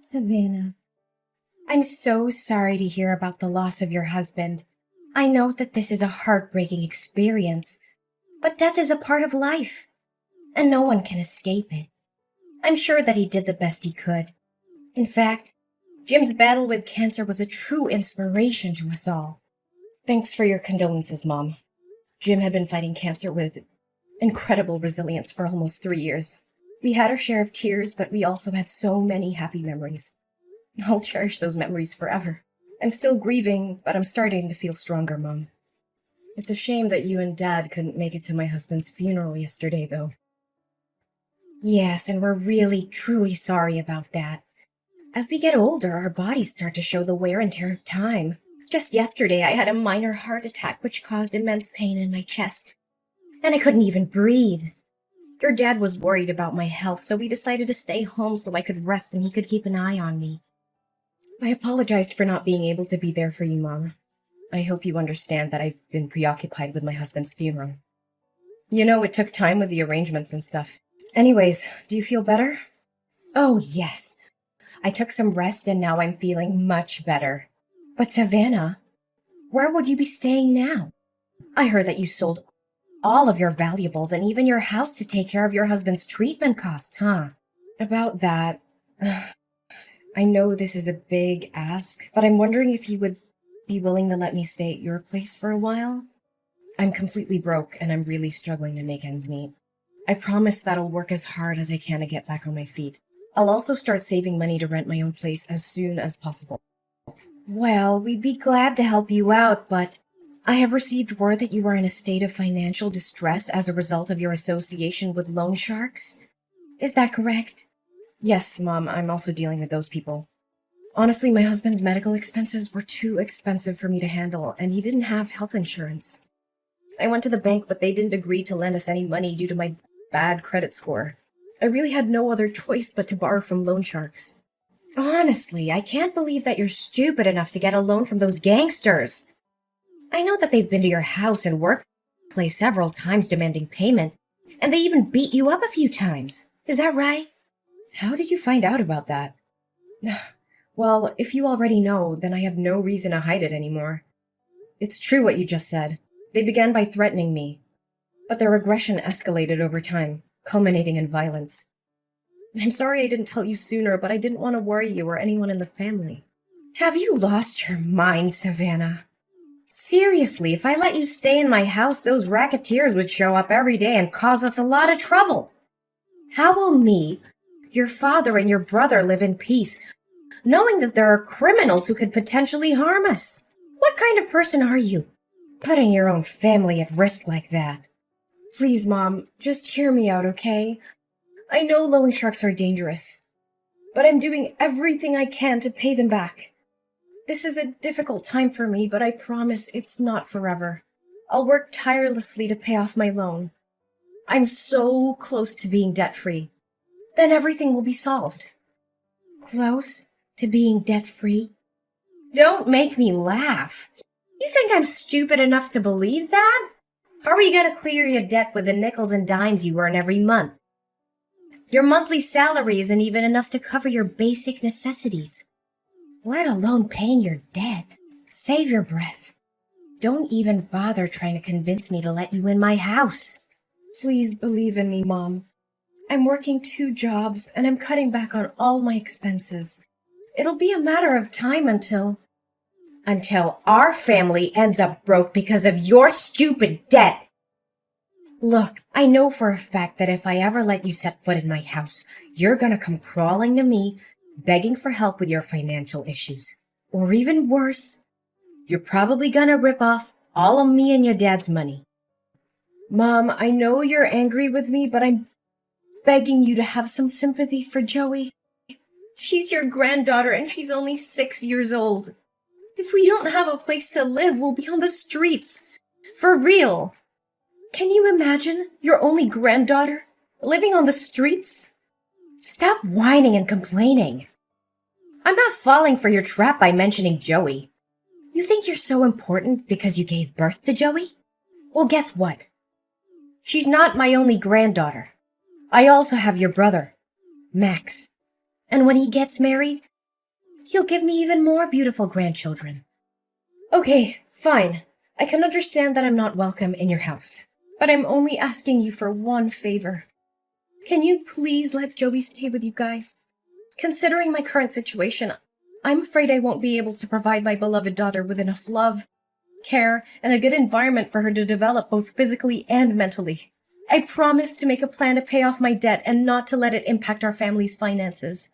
Savannah, I'm so sorry to hear about the loss of your husband. I know that this is a heartbreaking experience, but death is a part of life, and no one can escape it. I'm sure that he did the best he could. In fact, Jim's battle with cancer was a true inspiration to us all. Thanks for your condolences, Mom. Jim had been fighting cancer with incredible resilience for almost 3 years. We had our share of tears, but we also had so many happy memories. I'll cherish those memories forever. I'm still grieving, but I'm starting to feel stronger, Mom. It's a shame that you and Dad couldn't make it to my husband's funeral yesterday, though. Yes, and we're really, truly sorry about that. As we get older, our bodies start to show the wear and tear of time. Just yesterday, I had a minor heart attack which caused immense pain in my chest. And I couldn't even breathe. Your dad was worried about my health, so we decided to stay home so I could rest and he could keep an eye on me. I apologized for not being able to be there for you, Mom. I hope you understand that I've been preoccupied with my husband's funeral. You know, it took time with the arrangements and stuff. Anyways, do you feel better? Oh, yes. I took some rest and now I'm feeling much better. But Savannah, where would you be staying now? I heard that you sold all of your valuables and even your house to take care of your husband's treatment costs, huh? About that, I know this is a big ask, but I'm wondering if you would be willing to let me stay at your place for a while? I'm completely broke and I'm really struggling to make ends meet. I promise that I'll work as hard as I can to get back on my feet. I'll also start saving money to rent my own place as soon as possible. Well, we'd be glad to help you out, but I have received word that you are in a state of financial distress as a result of your association with loan sharks. Is that correct? Yes, Mom, I'm also dealing with those people. Honestly, my husband's medical expenses were too expensive for me to handle, and he didn't have health insurance. I went to the bank, but they didn't agree to lend us any money due to my bad credit score. I really had no other choice but to borrow from loan sharks. Honestly, I can't believe that you're stupid enough to get a loan from those gangsters. I know that they've been to your house and workplace several times demanding payment, and they even beat you up a few times. Is that right? How did you find out about that? Well, if you already know, then I have no reason to hide it anymore. It's true what you just said. They began by threatening me, but their aggression escalated over time, culminating in violence. I'm sorry I didn't tell you sooner, but I didn't want to worry you or anyone in the family. Have you lost your mind, Savannah? Seriously, if I let you stay in my house, those racketeers would show up every day and cause us a lot of trouble. How will me, your father, and your brother live in peace, knowing that there are criminals who could potentially harm us? What kind of person are you, putting your own family at risk like that? Please, Mom, just hear me out, okay? I know loan sharks are dangerous, but I'm doing everything I can to pay them back. This is a difficult time for me, but I promise it's not forever. I'll work tirelessly to pay off my loan. I'm so close to being debt-free. Then everything will be solved. Close to being debt-free? Don't make me laugh. You think I'm stupid enough to believe that? How are you going to clear your debt with the nickels and dimes you earn every month? Your monthly salary isn't even enough to cover your basic necessities, let alone paying your debt. Save your breath. Don't even bother trying to convince me to let you in my house. Please believe in me, Mom. I'm working 2 jobs and I'm cutting back on all my expenses. It'll be a matter of time until our family ends up broke because of your stupid debt. Look, I know for a fact that if I ever let you set foot in my house, you're gonna come crawling to me, begging for help with your financial issues. Or even worse, you're probably gonna rip off all of me and your dad's money. Mom, I know you're angry with me, but I'm begging you to have some sympathy for Joey. She's your granddaughter and she's only 6 years old. If we don't have a place to live, we'll be on the streets. For real. Can you imagine your only granddaughter living on the streets? Stop whining and complaining. I'm not falling for your trap by mentioning Joey. You think you're so important because you gave birth to Joey? Well, guess what? She's not my only granddaughter. I also have your brother, Max. And when he gets married, he'll give me even more beautiful grandchildren. Okay, fine. I can understand that I'm not welcome in your house. But I'm only asking you for one favor. Can you please let Joey stay with you guys? Considering my current situation, I'm afraid I won't be able to provide my beloved daughter with enough love, care, and a good environment for her to develop both physically and mentally. I promise to make a plan to pay off my debt and not to let it impact our family's finances.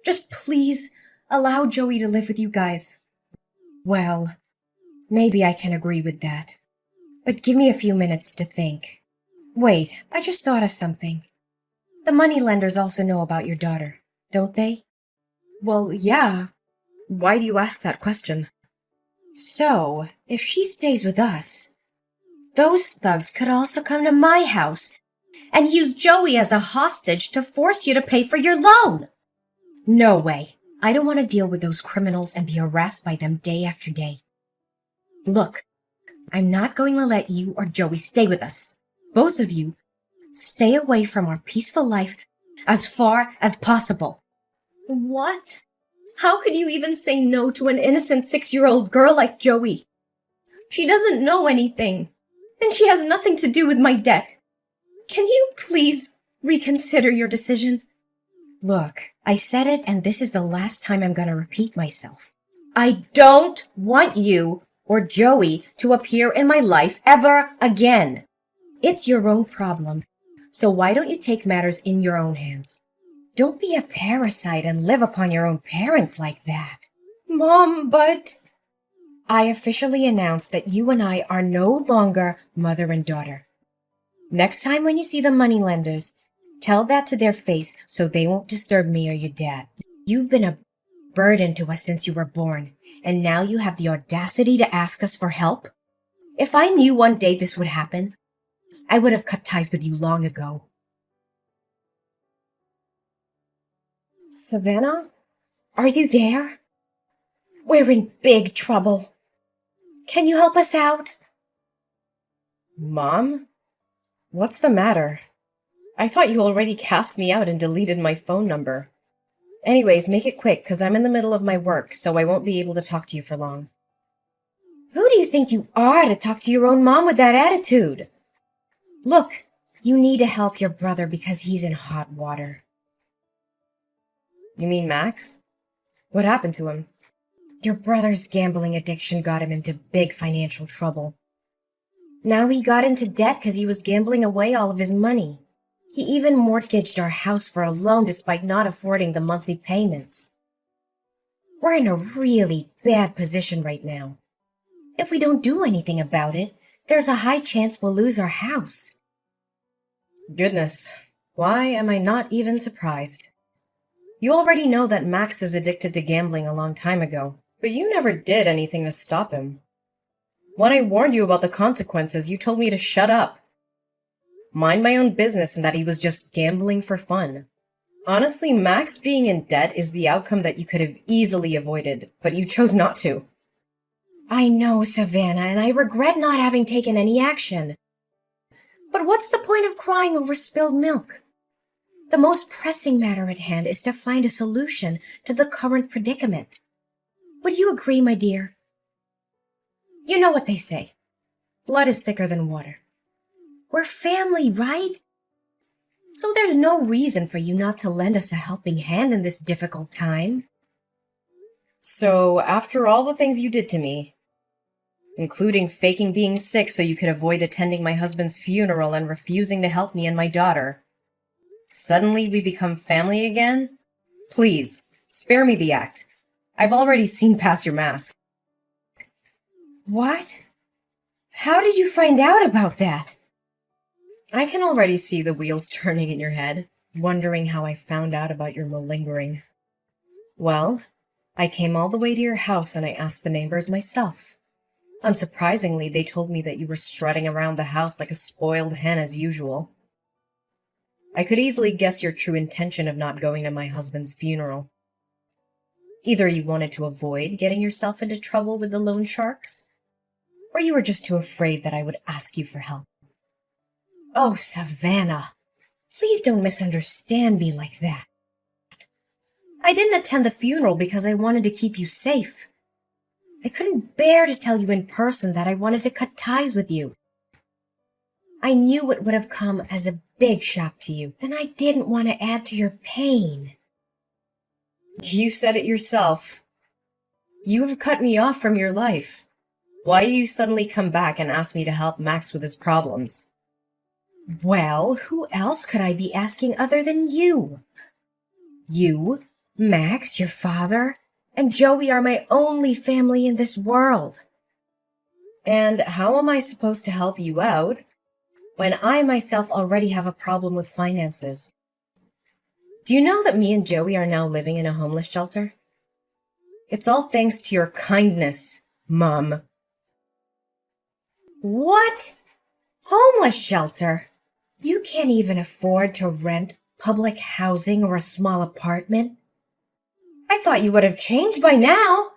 Just please allow Joey to live with you guys. Well, maybe I can agree with that. But give me a few minutes to think. Wait, I just thought of something. The moneylenders also know about your daughter, don't they? Well, yeah. Why do you ask that question? So, if she stays with us, those thugs could also come to my house and use Joey as a hostage to force you to pay for your loan. No way. I don't want to deal with those criminals and be harassed by them day after day. Look, I'm not going to let you or Joey stay with us. Both of you, stay away from our peaceful life as far as possible. What? How could you even say no to an innocent 6-year-old girl like Joey? She doesn't know anything, and she has nothing to do with my debt. Can you please reconsider your decision? Look, I said it, and this is the last time I'm going to repeat myself. I don't want you or Joey to appear in my life ever again. It's your own problem, so why don't you take matters in your own hands? Don't be a parasite and live upon your own parents like that. Mom, but... I officially announce that you and I are no longer mother and daughter. Next time when you see the moneylenders, tell that to their face so they won't disturb me or your dad. You've been a burden to us since you were born, and now you have the audacity to ask us for help? If I knew one day this would happen, I would have cut ties with you long ago. Savannah? Are you there? We're in big trouble. Can you help us out? Mom? What's the matter? I thought you already cast me out and deleted my phone number. Anyways, make it quick, 'cause I'm in the middle of my work, so I won't be able to talk to you for long. Who do you think you are to talk to your own mom with that attitude? Look, you need to help your brother because he's in hot water. You mean Max? What happened to him? Your brother's gambling addiction got him into big financial trouble. Now he got into debt because he was gambling away all of his money. He even mortgaged our house for a loan despite not affording the monthly payments. We're in a really bad position right now. If we don't do anything about it, there's a high chance we'll lose our house. Goodness, why am I not even surprised? You already know that Max is addicted to gambling a long time ago, but you never did anything to stop him. When I warned you about the consequences, you told me to shut up. Mind my own business and that he was just gambling for fun. Honestly, Max being in debt is the outcome that you could have easily avoided, but you chose not to. I know, Savannah, and I regret not having taken any action. But what's the point of crying over spilled milk? The most pressing matter at hand is to find a solution to the current predicament. Would you agree, my dear? You know what they say. Blood is thicker than water. We're family, right? So there's no reason for you not to lend us a helping hand in this difficult time. So, after all the things you did to me, including faking being sick so you could avoid attending my husband's funeral and refusing to help me and my daughter, suddenly we become family again? Please, spare me the act. I've already seen past your mask. What? How did you find out about that? I can already see the wheels turning in your head, wondering how I found out about your malingering. Well, I came all the way to your house and I asked the neighbors myself. Unsurprisingly, they told me that you were strutting around the house like a spoiled hen as usual. I could easily guess your true intention of not going to my husband's funeral. Either you wanted to avoid getting yourself into trouble with the loan sharks, or you were just too afraid that I would ask you for help. Oh, Savannah, please don't misunderstand me like that. I didn't attend the funeral because I wanted to keep you safe. I couldn't bear to tell you in person that I wanted to cut ties with you. I knew it would have come as a big shock to you, and I didn't want to add to your pain. You said it yourself. You have cut me off from your life. Why do you suddenly come back and ask me to help Max with his problems? Well, who else could I be asking other than you? You, Max, your father, and Joey are my only family in this world. And how am I supposed to help you out when I myself already have a problem with finances? Do you know that me and Joey are now living in a homeless shelter? It's all thanks to your kindness, Mom. What? Homeless shelter? You can't even afford to rent public housing or a small apartment? I thought you would have changed by now.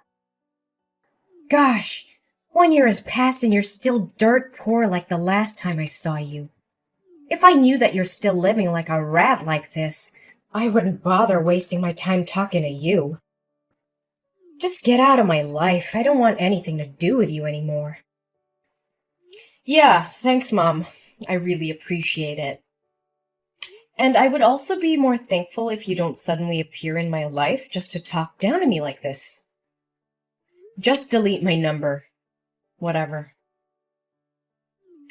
Gosh, 1 year has passed and you're still dirt poor like the last time I saw you. If I knew that you're still living like a rat like this, I wouldn't bother wasting my time talking to you. Just get out of my life. I don't want anything to do with you anymore. Yeah, thanks, Mom. I really appreciate it. And I would also be more thankful if you don't suddenly appear in my life just to talk down to me like this. Just delete my number. Whatever.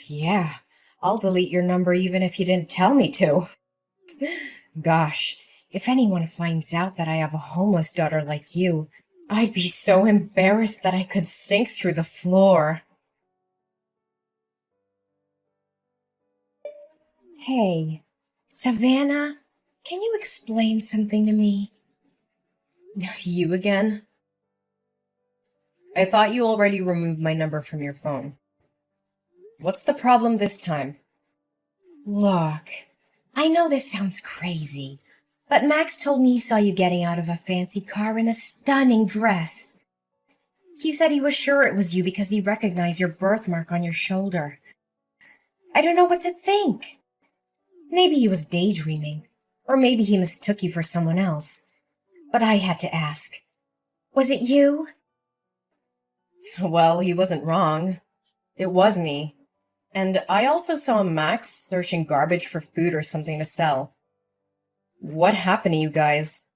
Yeah, I'll delete your number even if you didn't tell me to. Gosh, if anyone finds out that I have a homeless daughter like you, I'd be so embarrassed that I could sink through the floor. Hey, Savannah, can you explain something to me? You again? I thought you already removed my number from your phone. What's the problem this time? Look, I know this sounds crazy, but Max told me he saw you getting out of a fancy car in a stunning dress. He said he was sure it was you because he recognized your birthmark on your shoulder. I don't know what to think. Maybe he was daydreaming, or maybe he mistook you for someone else. But I had to ask. Was it you? Well, he wasn't wrong. It was me. And I also saw Max searching garbage for food or something to sell. What happened to you guys?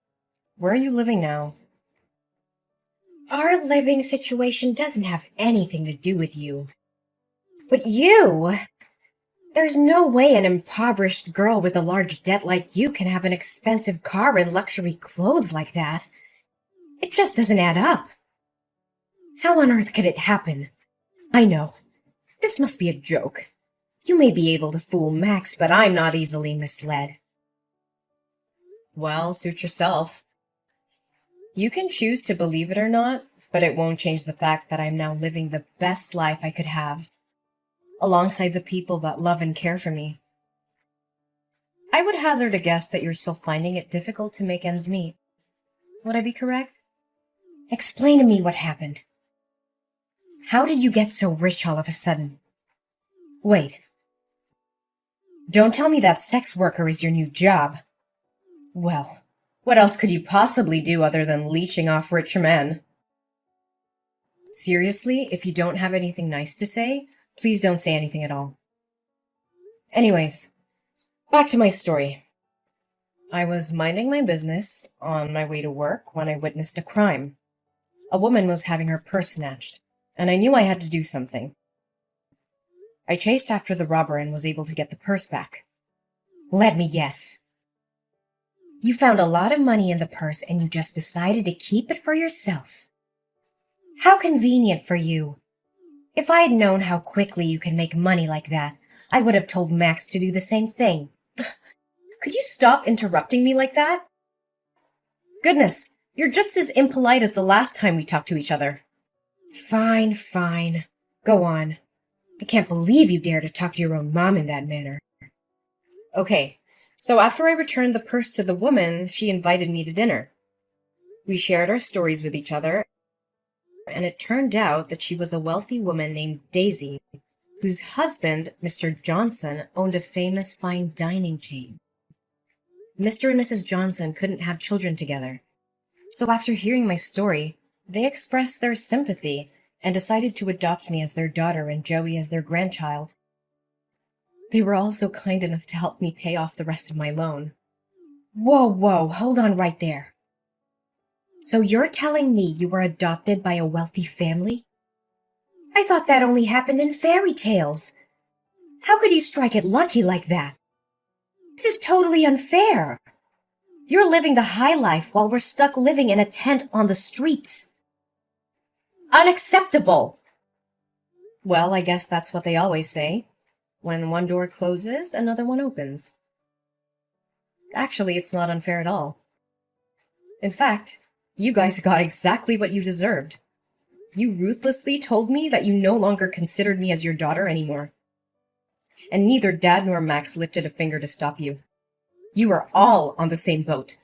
Where are you living now? Our living situation doesn't have anything to do with you. But you? There's no way an impoverished girl with a large debt like you can have an expensive car and luxury clothes like that. It just doesn't add up. How on earth could it happen? I know. This must be a joke. You may be able to fool Max, but I'm not easily misled. Well, suit yourself. You can choose to believe it or not, but it won't change the fact that I'm now living the best life I could have, alongside the people that love and care for me. I would hazard a guess that you're still finding it difficult to make ends meet. Would I be correct? Explain to me what happened. How did you get so rich all of a sudden? Wait. Don't tell me that sex worker is your new job. Well, what else could you possibly do other than leeching off rich men? Seriously, if you don't have anything nice to say, please don't say anything at all. Anyways, back to my story. I was minding my business on my way to work when I witnessed a crime. A woman was having her purse snatched, and I knew I had to do something. I chased after the robber and was able to get the purse back. Let me guess. You found a lot of money in the purse and you just decided to keep it for yourself. How convenient for you. If I had known how quickly you can make money like that, I would have told Max to do the same thing. Could you stop interrupting me like that? Goodness, you're just as impolite as the last time we talked to each other. Fine, fine. Go on. I can't believe you dare to talk to your own mom in that manner. Okay, so after I returned the purse to the woman, she invited me to dinner. We shared our stories with each other, and it turned out that she was a wealthy woman named Daisy, whose husband, Mr. Johnson, owned a famous fine dining chain. Mr. and Mrs. Johnson couldn't have children together, So after hearing my story, they expressed their sympathy and decided to adopt me as their daughter and Joey as their grandchild. They were also kind enough to help me pay off the rest of my loan. Whoa, hold on right there. So you're telling me you were adopted by a wealthy family? I thought that only happened in fairy tales. How could you strike it lucky like that? This is totally unfair. You're living the high life while we're stuck living in a tent on the streets. Unacceptable! Well, I guess that's what they always say. When one door closes, another one opens. Actually, it's not unfair at all. In fact, you guys got exactly what you deserved. You ruthlessly told me that you no longer considered me as your daughter anymore. And neither Dad nor Max lifted a finger to stop you. You were all on the same boat,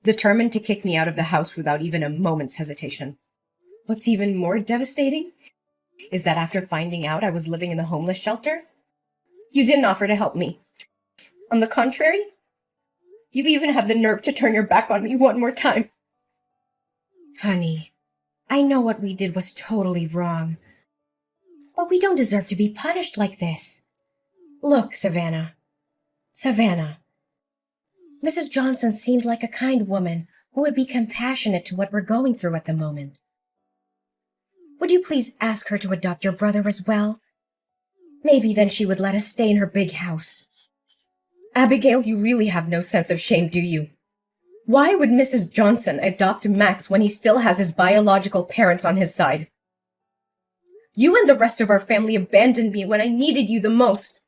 determined to kick me out of the house without even a moment's hesitation. What's even more devastating is that after finding out I was living in the homeless shelter, you didn't offer to help me. On the contrary, you even had the nerve to turn your back on me one more time. Honey, I know what we did was totally wrong, but we don't deserve to be punished like this. Look, Savannah, Mrs. Johnson seems like a kind woman who would be compassionate to what we're going through at the moment. Would you please ask her to adopt your brother as well? Maybe then she would let us stay in her big house. Abigail, you really have no sense of shame, do you? Why would Mrs. Johnson adopt Max when he still has his biological parents on his side? You and the rest of our family abandoned me when I needed you the most.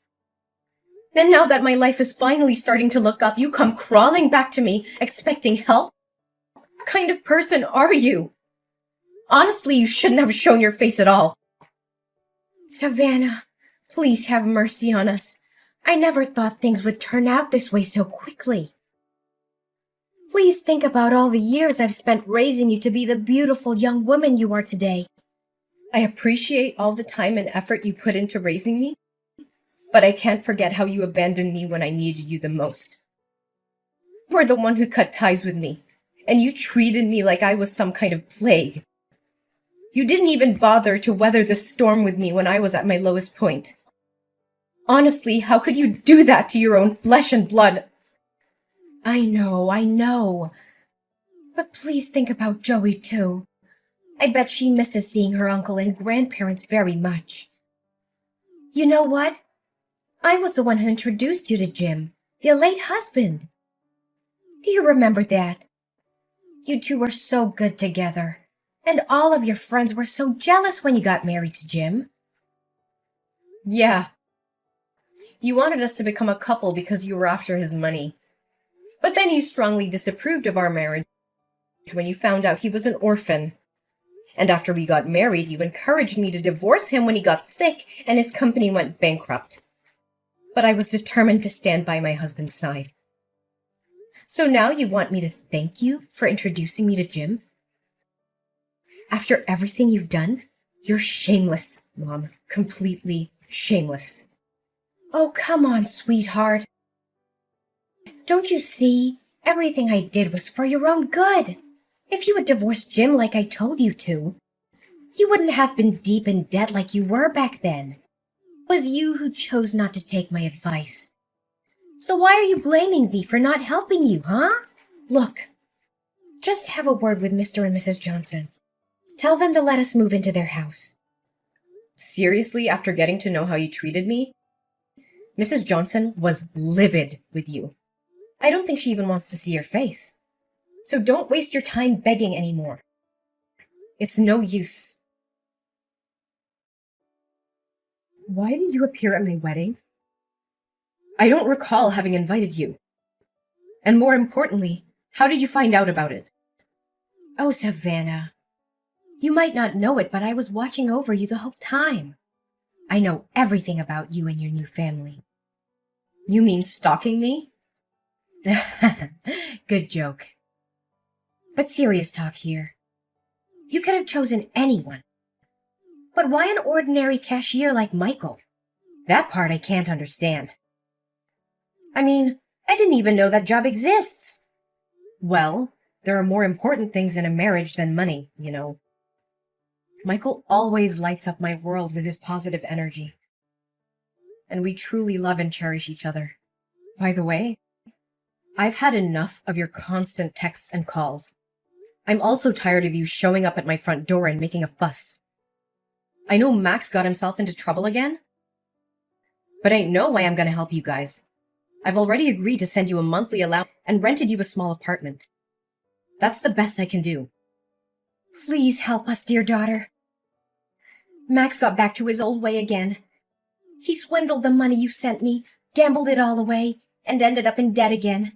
Then now that my life is finally starting to look up, you come crawling back to me, expecting help? What kind of person are you? Honestly, you shouldn't have shown your face at all. Savannah, please have mercy on us. I never thought things would turn out this way so quickly. Please think about all the years I've spent raising you to be the beautiful young woman you are today. I appreciate all the time and effort you put into raising me, but I can't forget how you abandoned me when I needed you the most. You were the one who cut ties with me, and you treated me like I was some kind of plague. You didn't even bother to weather the storm with me when I was at my lowest point. Honestly, how could you do that to your own flesh and blood? I know. But please think about Joey too. I bet she misses seeing her uncle and grandparents very much. You know what? I was the one who introduced you to Jim, your late husband. Do you remember that? You two were so good together, and all of your friends were so jealous when you got married to Jim. Yeah. You wanted us to become a couple because you were after his money. But then you strongly disapproved of our marriage when you found out he was an orphan. And after we got married, you encouraged me to divorce him when he got sick and his company went bankrupt. But I was determined to stand by my husband's side. So now you want me to thank you for introducing me to Jim? After everything you've done, you're shameless, Mom. Completely shameless. Oh, come on, sweetheart. Don't you see? Everything I did was for your own good. If you had divorced Jim like I told you to, you wouldn't have been deep in debt like you were back then. It was you who chose not to take my advice. So why are you blaming me for not helping you, huh? Look, just have a word with Mr. and Mrs. Johnson. Tell them to let us move into their house. Seriously, after getting to know how you treated me? Mrs. Johnson was livid with you. I don't think she even wants to see your face. So don't waste your time begging anymore. It's no use. Why did you appear at my wedding? I don't recall having invited you. And more importantly, how did you find out about it? Oh, Savannah. You might not know it, but I was watching over you the whole time. I know everything about you and your new family. You mean stalking me? Good joke. But serious talk here. You could have chosen anyone. But why an ordinary cashier like Michael? That part I can't understand. I mean, I didn't even know that job exists. Well, There are more important things in a marriage than money, you know. Michael always lights up my world with his positive energy. And we truly love and cherish each other. By the way, I've had enough of your constant texts and calls. I'm also tired of you showing up at my front door and making a fuss. I know Max got himself into trouble again, but I know why I'm gonna help you guys. I've already agreed to send you a monthly allowance and rented you a small apartment. That's the best I can do. Please help us, dear daughter. Max got back to his old way again. He swindled the money you sent me, gambled it all away, and ended up in debt again.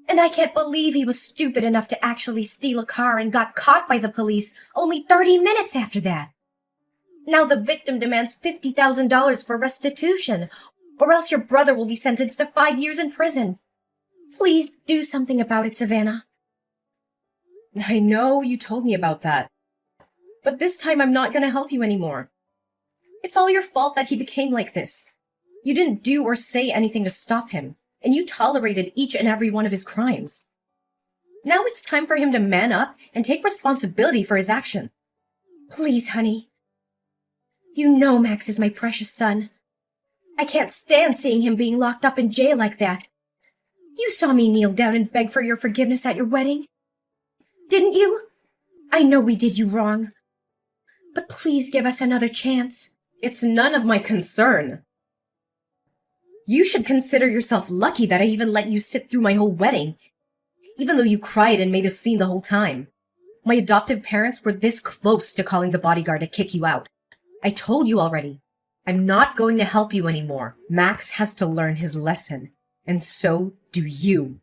And I can't believe he was stupid enough to actually steal a car and got caught by the police only 30 minutes after that. Now the victim demands $50,000 for restitution, or else your brother will be sentenced to 5 years in prison. Please do something about it, Savannah. I know you told me about that, but this time I'm not going to help you anymore. It's all your fault that he became like this. You didn't do or say anything to stop him, and you tolerated each and every one of his crimes. Now it's time for him to man up and take responsibility for his action. Please, honey. You know Max is my precious son. I can't stand seeing him being locked up in jail like that. You saw me kneel down and beg for your forgiveness at your wedding. Didn't you? I know we did you wrong. But please give us another chance. It's none of my concern. You should consider yourself lucky that I even let you sit through my whole wedding, even though you cried and made a scene the whole time. My adoptive parents were this close to calling the bodyguard to kick you out. I told you already. I'm not going to help you anymore. Max has to learn his lesson, and so do you.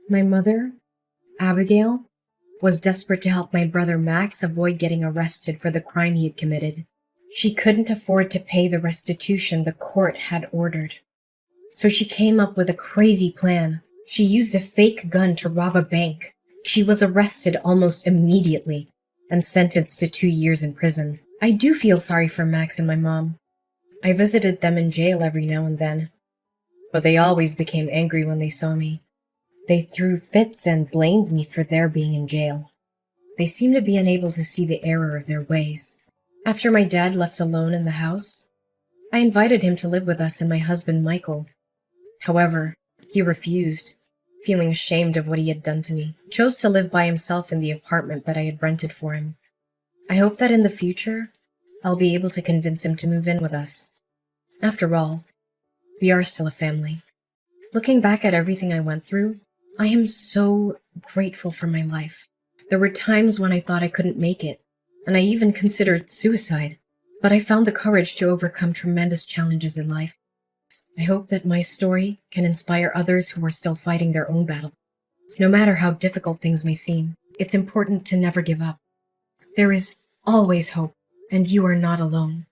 My mother, Abigail, was desperate to help my brother Max avoid getting arrested for the crime he had committed. She couldn't afford to pay the restitution the court had ordered. So she came up with a crazy plan. She used a fake gun to rob a bank. She was arrested almost immediately and sentenced to 2 years in prison. I do feel sorry for Max and my mom. I visited them in jail every now and then, but they always became angry when they saw me. They threw fits and blamed me for their being in jail. They seemed to be unable to see the error of their ways. After my dad left alone in the house, I invited him to live with us and my husband Michael. However, he refused, feeling ashamed of what he had done to me. He chose to live by himself in the apartment that I had rented for him. I hope that in the future, I'll be able to convince him to move in with us. After all, we are still a family. Looking back at everything I went through, I am so grateful for my life. There were times when I thought I couldn't make it, and I even considered suicide, but I found the courage to overcome tremendous challenges in life. I hope that my story can inspire others who are still fighting their own battles. No matter how difficult things may seem, it's important to never give up. There is always hope, and you are not alone.